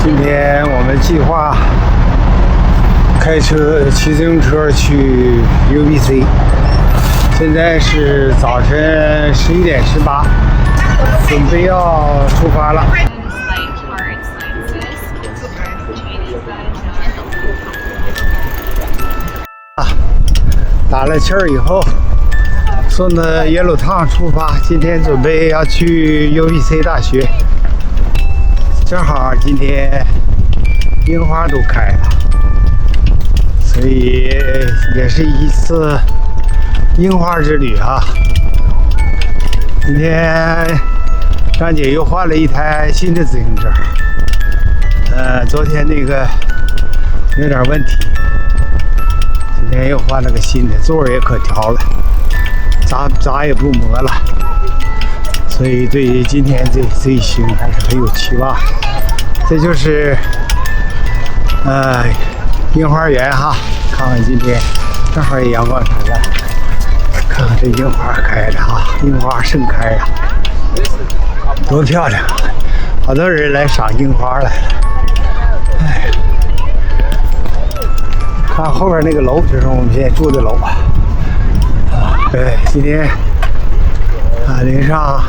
今天我们计划开车、骑自行车去 UBC。现在是早晨11点18，准备要出发了。打了气儿以后，顺着耶鲁烫出发。今天准备要去 UBC 大学，正好今天樱花都开了，所以也是一次樱花之旅啊。今天张姐又换了一台新的自行车，昨天那个有点问题，今天又换了个新的，座也可调了，咋也不磨了，所以对今天这一行还是很有期望。这就是樱花园哈，看看今天正好也阳光灿烂，看看这樱花开的哈，樱花盛开呀，多漂亮啊！好多人来赏樱花来了。哎，看后边那个楼，这是我们现在住的楼啊。对，今天零上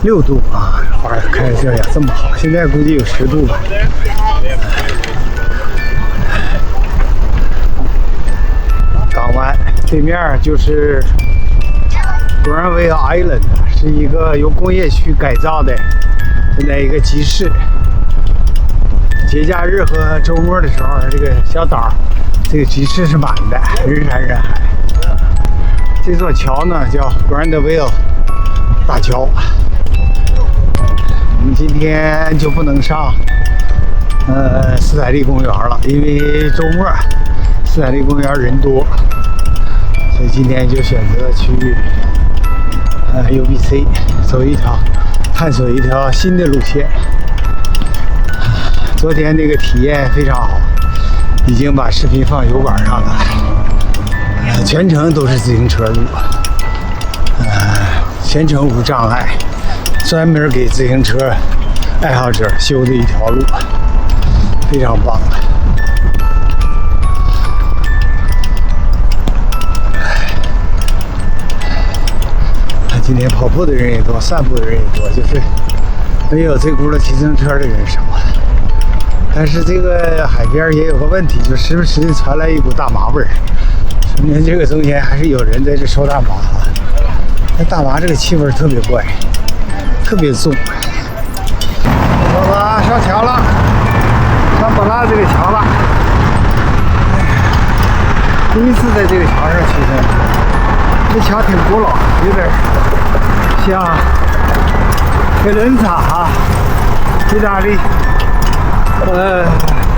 6度啊，花开的这样这么好，现在估计有10度吧。港湾对面就是Granville Island， 是一个由工业区改造的现在一个集市。节假日和周末的时候，这个小岛这个集市是满的，人山人海。这座桥呢叫 Granville 大桥。我们今天就不能上斯坦利公园了，因为周末斯坦利公园人多，所以今天就选择去UBC 探索一条新的路线。昨天那个体验非常好，已经把视频放油管上了，全程都是自行车路，全程无障碍，专门给自行车爱好者修的一条路，非常棒。今天跑步的人也多，散步的人也多，就是没有这轱辘骑自行车的人少。但是这个海边也有个问题，就时不时的传来一股大麻味儿，说明这个中间还是有人在这抽大麻啊。那大麻这个气味特别怪，特别重。走了，上桥了，上本拉这个桥了。第一次在这个桥上骑自行车，这桥挺古老，有点像费伦萨啊，意大利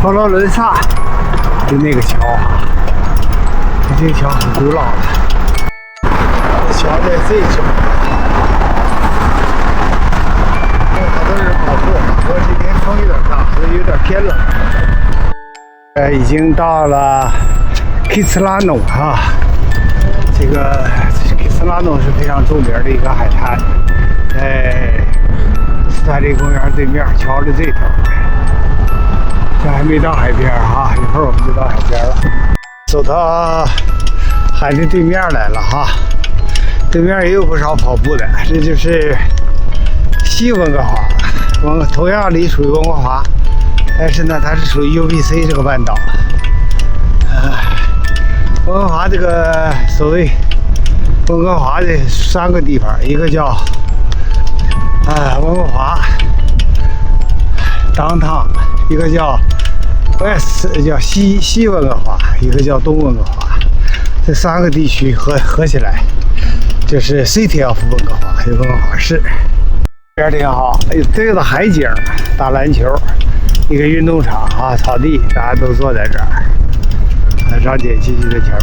佛罗伦萨的那个桥啊，这个桥很古老的。桥在这处，好多人跑步，不过今天风有点大，所以有点偏冷。已经到了 Kislano 哈，这个 Kislano 是非常著名的一个海滩，在斯坦利公园对面桥的这头。这还没到海边哈，一会儿我们就到海边了。走到海的对面来了哈，对面也有不少跑步的，这就是西温哥华，同样隶属于温哥华，但是呢，它是属于 UBC 这个半岛。温哥华这个所谓温哥华的3个地方，一个叫温哥华 downtown， 一个叫 West 叫西温哥华，一个叫东温哥华。这3个地区合起来就是 City of 温哥华，温哥华市。这边挺好，这个海景，打篮球，一个运动场啊，草地，大家都坐在这儿。张姐继续在前面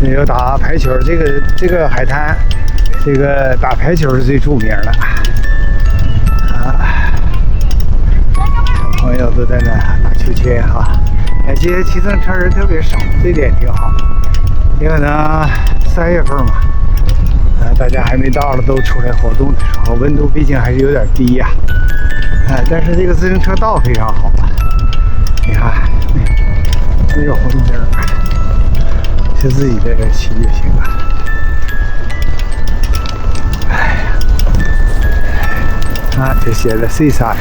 骑。有打排球，这个海滩，这个打排球是最著名的。小朋友都在那打秋千哈。今天骑自行车人特别少，这点挺好。也可能3月份嘛，大家还没到了都出来活动的时候，温度毕竟还是有点低呀。哎，但是这个自行车道非常好，你看没有红灯，就自己在这骑就行了。哎呀，啊，这写的 seaside，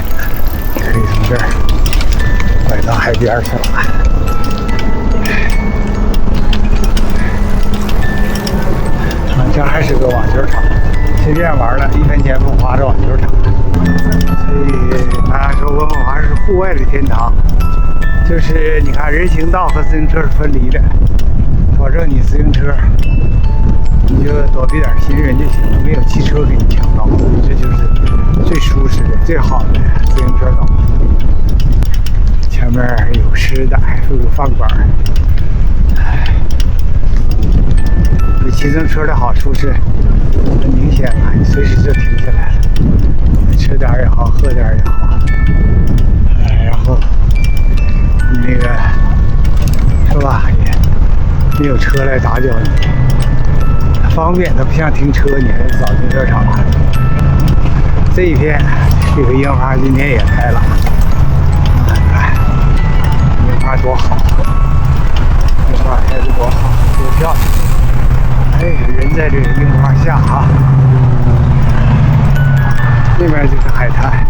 可以从这儿拐到海边去了。这还是个网球场，随便玩了，1分钱不花的网球场。所以大家说温哥华是户外的天堂，就是你看人行道和自行车是分离的，保证你自行车你就躲避点行人就行了，没有汽车给你抢道，这就是最舒适的、最好的自行车道。前面有吃的，还有饭馆。骑自行车的好处是很明显嘛，你随时就停下来了，吃点也好，喝点也好，然后你那个是吧，也没有车来打搅你，方便。它不像停车，你还得找停车场。这一片这个樱花今天也开了，樱花多好，樱花开得多好，多漂亮。哎，人在这个樱花下啊，那边就是海滩，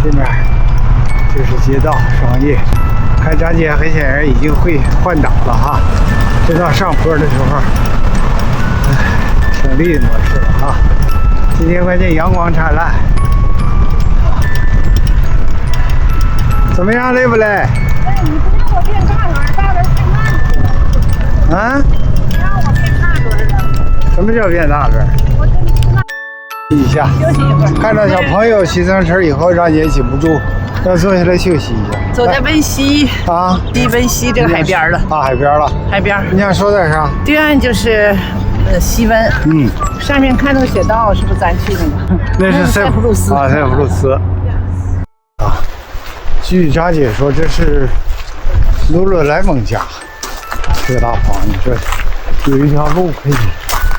这边就是街道商业。看张姐很显然已经会换挡了哈，知道上坡的时候，省力模式了哈。今天关键阳光灿烂，怎么样，累不累？哎，你不让我变大轮，大轮太慢了。啊？什么叫变大轮？一下，休息一会儿。看到小朋友骑自行车以后，让姐忍不住要坐下来休息一下。走在温西啊，温西这个海边了。啊，海边了。海边。你想说点啥？对岸就是西温。上面看那个雪道，是不是咱去那个？那是塞浦路斯啊，塞浦路斯。啊，据张姐说，这是卢勒莱蒙家这个大房，你说有一条路可以。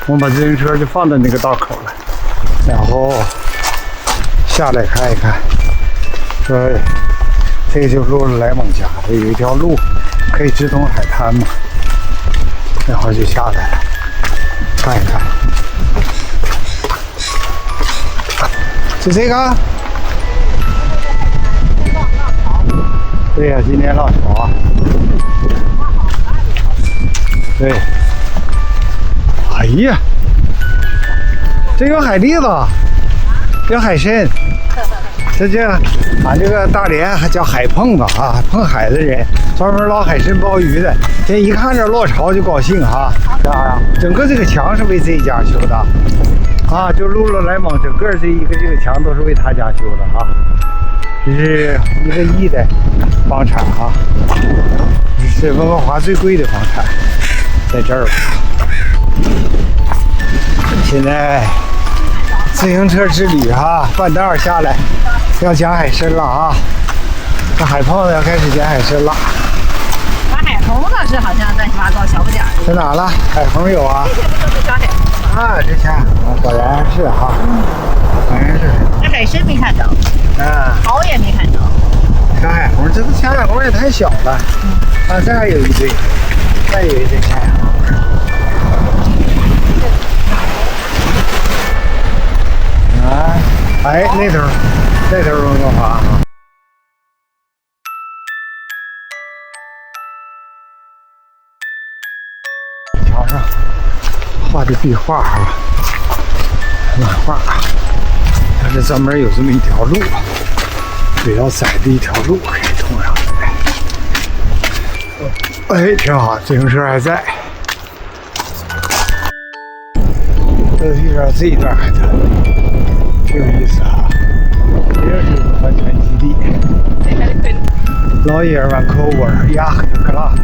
我把自行车就放在那个道口了，然后下来看一看，说这个就是卢勒莱蒙家，有一条路可以直通海滩嘛，然后就下来了，看一看。是这个？对呀，今天浪潮啊。对。哎呀，这有海蛎子，有海参，俺这个大连还叫海碰子啊，碰海的人，专门捞海参鲍鱼的。这一看这落潮就高兴哈。啊，整个这个墙是为这一家修的，啊，就卢勒莱蒙整个这个墙都是为他家修的啊。这是1个亿的房产啊，这是温哥华最贵的房产，在这儿。现在自行车之旅哈，半道下来要捡海参了啊！这海胖子要开始捡海参了。把海虹倒是好像乱七八糟小不点儿。在哪了？海虹有啊。这些不都是小海虹吗？啊，这下果然是哈，果然是。这海参没看着，啊，蚝也没看着。小海虹，这个小海虹也太小了。啊，这还有一堆，再有一堆小海虹。啊，哎，那头温哥华啊。墙上画的壁画啊，漫画，它是专门有这么一条路，比较窄的一条路可以通上来。哎，挺好，自行车还在。这遇到这一段海滩。挺有意思啊，这是一个帆船基地。老野湾口沃尔雅克特 club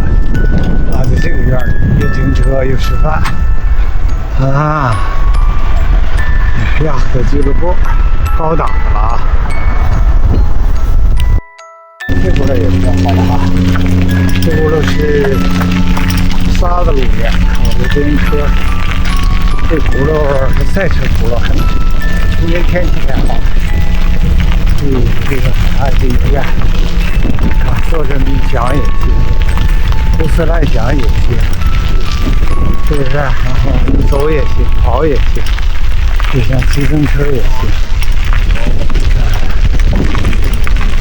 啊，在这个院里又停车又吃饭啊，雅克特俱乐部高档的了啊。这轱辘也比较好啊，这轱辘是沙子路面，我的自行车这轱辘是赛车轱辘。今天天气太好，离这个海岸医院，啊，坐着冥想也行，胡思乱想也行，是不是？然后你走也行，跑也行，就像骑自行车也行。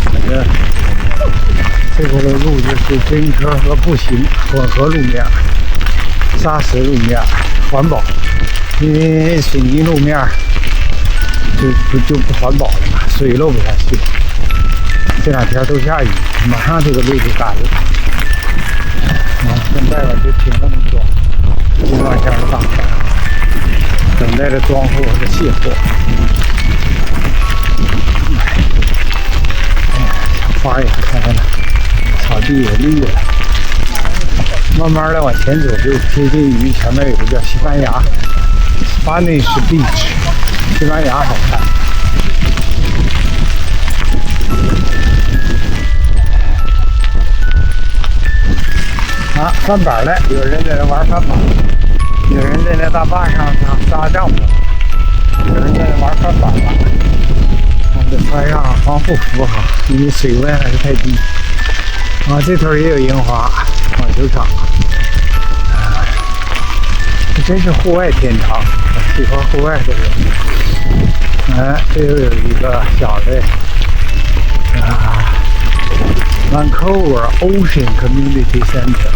反正这个的路就是自行车和步行混合路面，砂石路面环保，因为水泥路面就不环保了嘛，水漏不下去。这两天都下雨，马上这个路就干了。现在吧就停那么多，一往前的大船啊，等待着装货和卸货。小花也开了，草地也绿了。慢慢的往前走，就接近于前面有个叫西班牙 Spanish Beach， 西班牙海滩。啊，翻板了！有人在那玩翻板，有人在那大坝上搭帐篷，有人在那玩翻板了。我们得穿上防护服哈，因为水温还是太低。啊，这头也有樱花网球场。这真是户外天堂，喜欢户外的人。这又有一个小的Vancouver Ocean Community Center。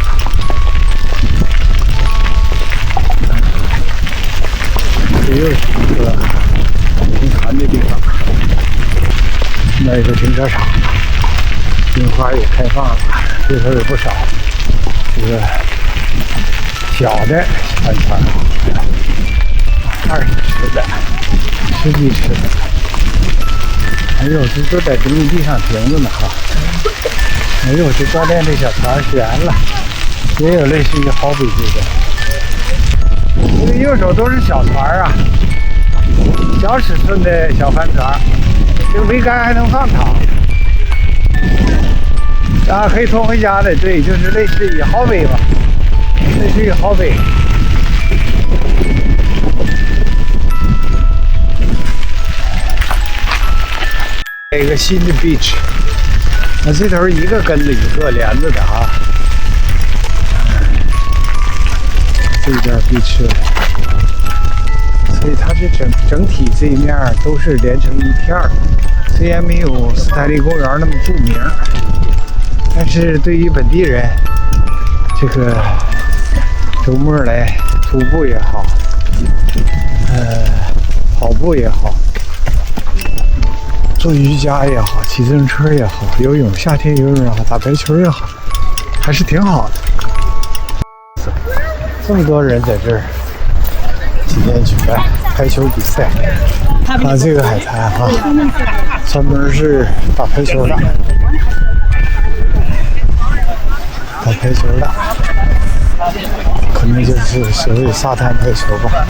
这又是一个停船的地方，那有个停车场，樱花也开放了，这头有不少这个小的帆船，20尺的，10几尺的，哎呦，这都在陆地上停着呢哈。哎呦，这教练这小船悬了，也有类似于好比这个。这个右手都是小船啊，小尺寸的小帆船，这个桅杆还能放躺，啊，可以拖回家的，对，就是类似于好比吧，类似于好比。一个新的 beach， 那这头一个跟着一个连着的啊。这边 beach， 所以它这整体这一面都是连成一片儿，虽然没有斯坦利公园那么著名，但是对于本地人，这个周末来徒步也好，跑步也好，做瑜伽也好，骑自行车也好，游泳，夏天游泳也好，打排球也好，还是挺好的。这么多人在这儿，今天举办排球比赛。看这个海滩啊，专门是打排球的，打排球的，可能就是所谓沙滩排球吧。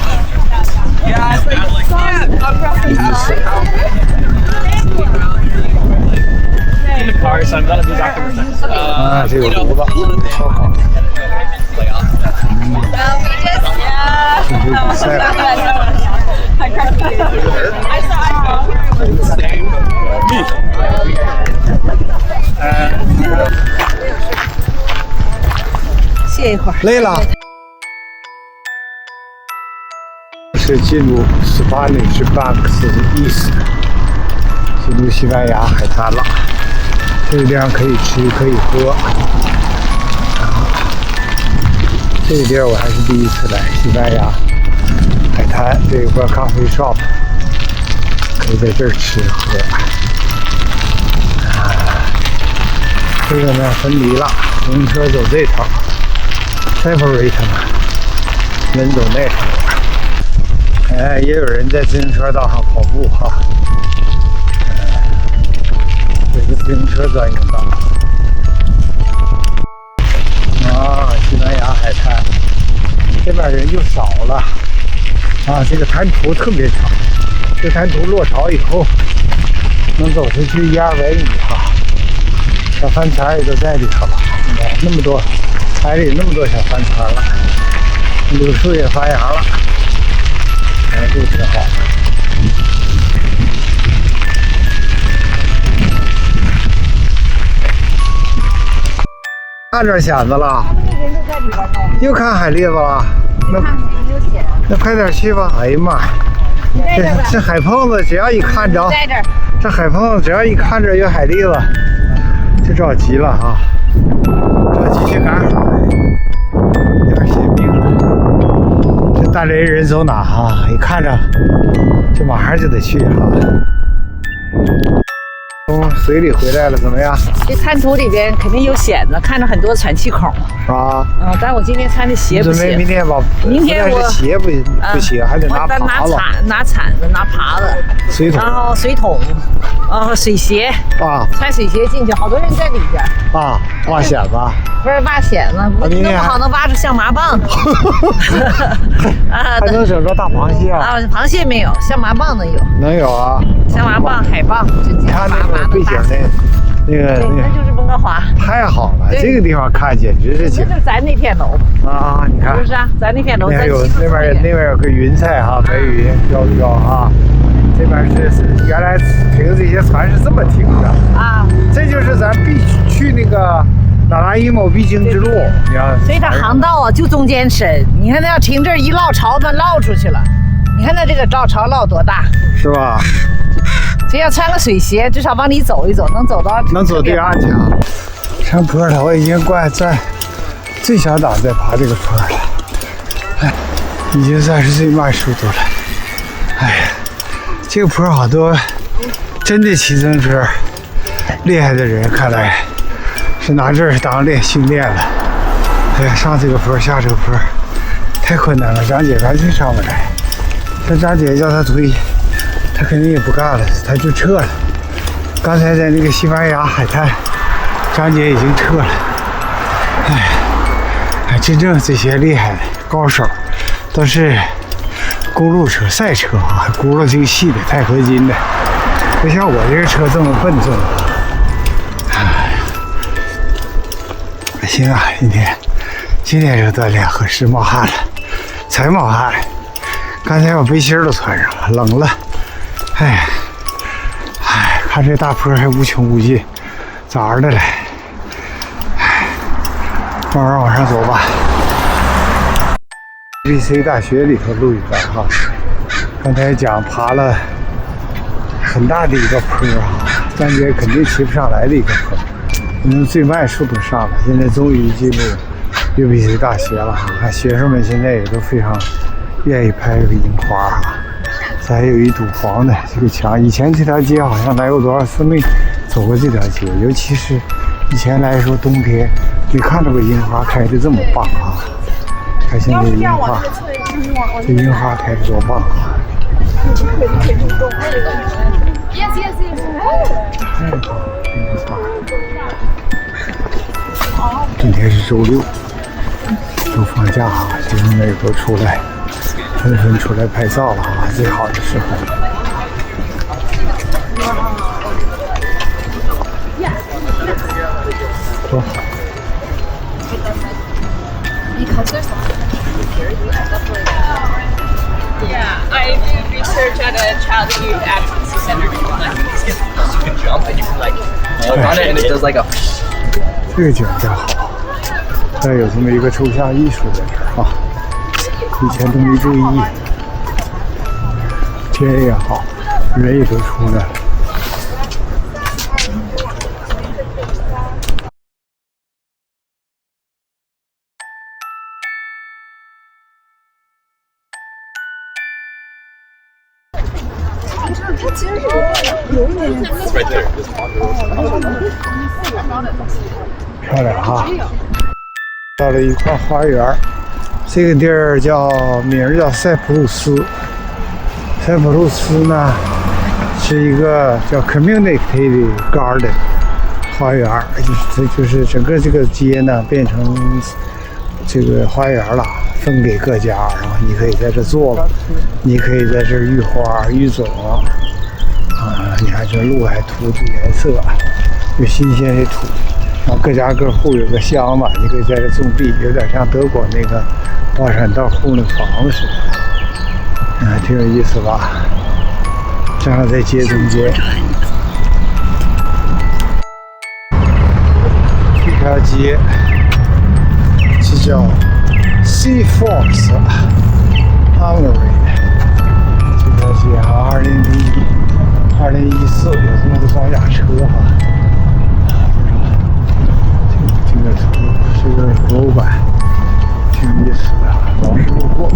啊，这个炉子烧烤。这是比赛了。歇一会儿。累了。是进入Spanish Banks 的意思，进入西班牙海滩了。这个地方可以吃，可以喝。这个地儿我还是第一次来西班牙海滩，这有个咖啡 shop， 可以在这儿吃喝。这个呢分离了，自行车走这头 ，separate 人走那头。也有人在自行车道上跑步哈。这个自行车专用道。西班牙海滩这边人就少了啊，这个滩涂特别长，这滩涂落潮以后能走出去100-200米哈，小帆船也都在里头了，那么多海里那么多小帆船了，柳树也发芽了，这挺好。看着蚬子了，他们那人都在里边呢。又看海蛎子了。那快点去吧！哎呀妈呀，这海碰子只要一看着，这海碰子只要一看着有海蛎子，就着急了啊！着急去赶海，有点血病了。这大连人走哪啊？一看着就马上就得去哈。从水里回来了，怎么样？这滩涂里边肯定有蚬子，看着很多喘气孔。啊。但我今天穿的鞋不行。准备明天吧？明天我鞋不行，还得拿耙子、拿铲子、拿耙子、水桶，然后水桶，水鞋啊，穿水鞋进去，好多人在里边啊，挖蚬子。不是挖蚬子，弄不好能挖出象麻蚌。还能整着大螃蟹啊？螃蟹没有，象麻蚌能有。能有啊。象麻蚌、海蚌，你看那个背景那个，那就是温哥华。太好了，这个地方看简直是景。这就是咱那片楼啊，你看。是不是啊？咱那片楼。那边有个云彩哈，白云飘飘哈。这边是原来停这些船是这么停的啊，这就是咱必去那个哪拉伊某必经之路。你看，所以它航道啊就中间深，你看它要停这儿一落潮，它落出去了。你看它这个潮落多大，是吧？所以要穿个水鞋，至少往里走一走，能走对岸去啊。上坡了，我已经在最小档在爬这个坡了，哎，已经算是最慢速度了。哎呀。这个坡好多真的骑自行车厉害的人，看来是拿这儿当训练了。哎呀，上这个坡下这个坡太困难了，张姐完全上不来。这张姐叫他推，他肯定也不干了，他就撤了。刚才在那个西班牙海滩，张姐已经撤了。哎，真正这些厉害的高手都是公路车、赛车啊，轱辘挺细的，钛合金的，不像我这个车这么笨重。行啊，今天这个锻炼合适，冒汗了，才冒汗。刚才我背心都穿上了，冷了。哎，看这大坡还无穷无尽，咋着的嘞？哎，慢慢往上走吧。UBC 大学里头录一段哈，刚才讲爬了很大的一个坡啊，张姐肯定骑不上来的一个坡，用最慢速度上了。现在终于进入 UBC 大学了哈，看学生们现在也都非常愿意拍这个樱花哈。这还有一堵黄的这个墙，以前这条街好像来过多少次没走过这条街，尤其是以前来说冬天没看到过樱花开的这么棒啊。看现在樱花，这樱花开得多棒啊！今天是周六，都放假啊，学生们也都出来，纷纷出来拍照了啊，最好的时候。多好！ Yeah, I do research at a child and youth advocacy center. You can jump and you can like look on it and it does like a. 这个景真好，再有这么一个抽象艺术在这儿啊，以前都没注意。天也好，人也都出来了。漂亮哈！到了一块花园，这个地儿名儿叫塞浦路斯。塞浦路斯呢是一个叫 Community Garden 花园，就是整个这个街呢变成这个花园了，分给各家，然后你可以在这坐了，你可以在这育花育种。 啊，你看这路还涂的颜色，有新鲜的土，然后各家各户有个箱子，你可以在这种地，有点像德国那个花山道户那房子似的，挺有意思吧？正好在街中间，这条街叫 Sea Fox Armory， 这个是2014有这么个装甲车哈。这个车是个博物馆，挺有意思的，老是路过，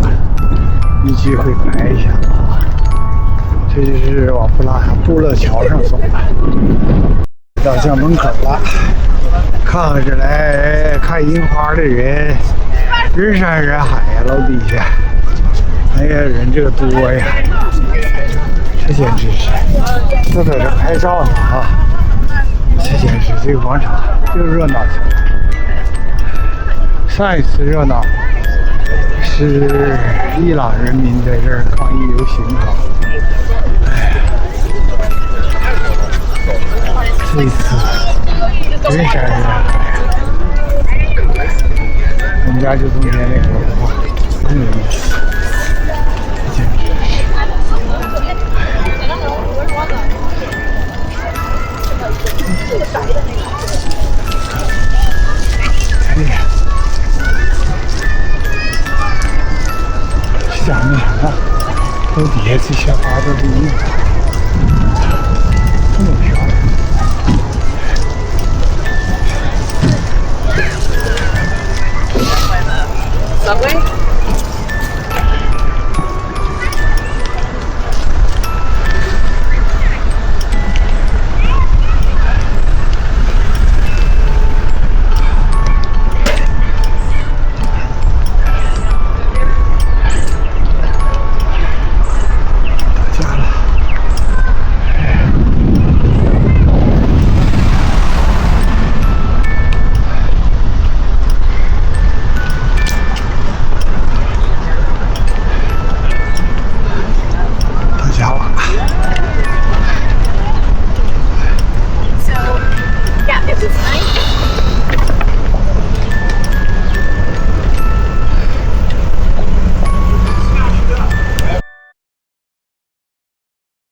有机会拍一下啊。这就是往布勒桥上走了，到家门口了。看着来看樱花的人，人山人海呀，楼底下，哎呀，人这个多呀，这简直是都在这拍照呢啊！这简直这个广场又热闹起来。上一次热闹是伊朗人民在这儿抗议游行啊，这一次人山人海，我们家就中间那个文化，很有意思，简直是。哎呀，想那啥，楼底下这些花都是樱花。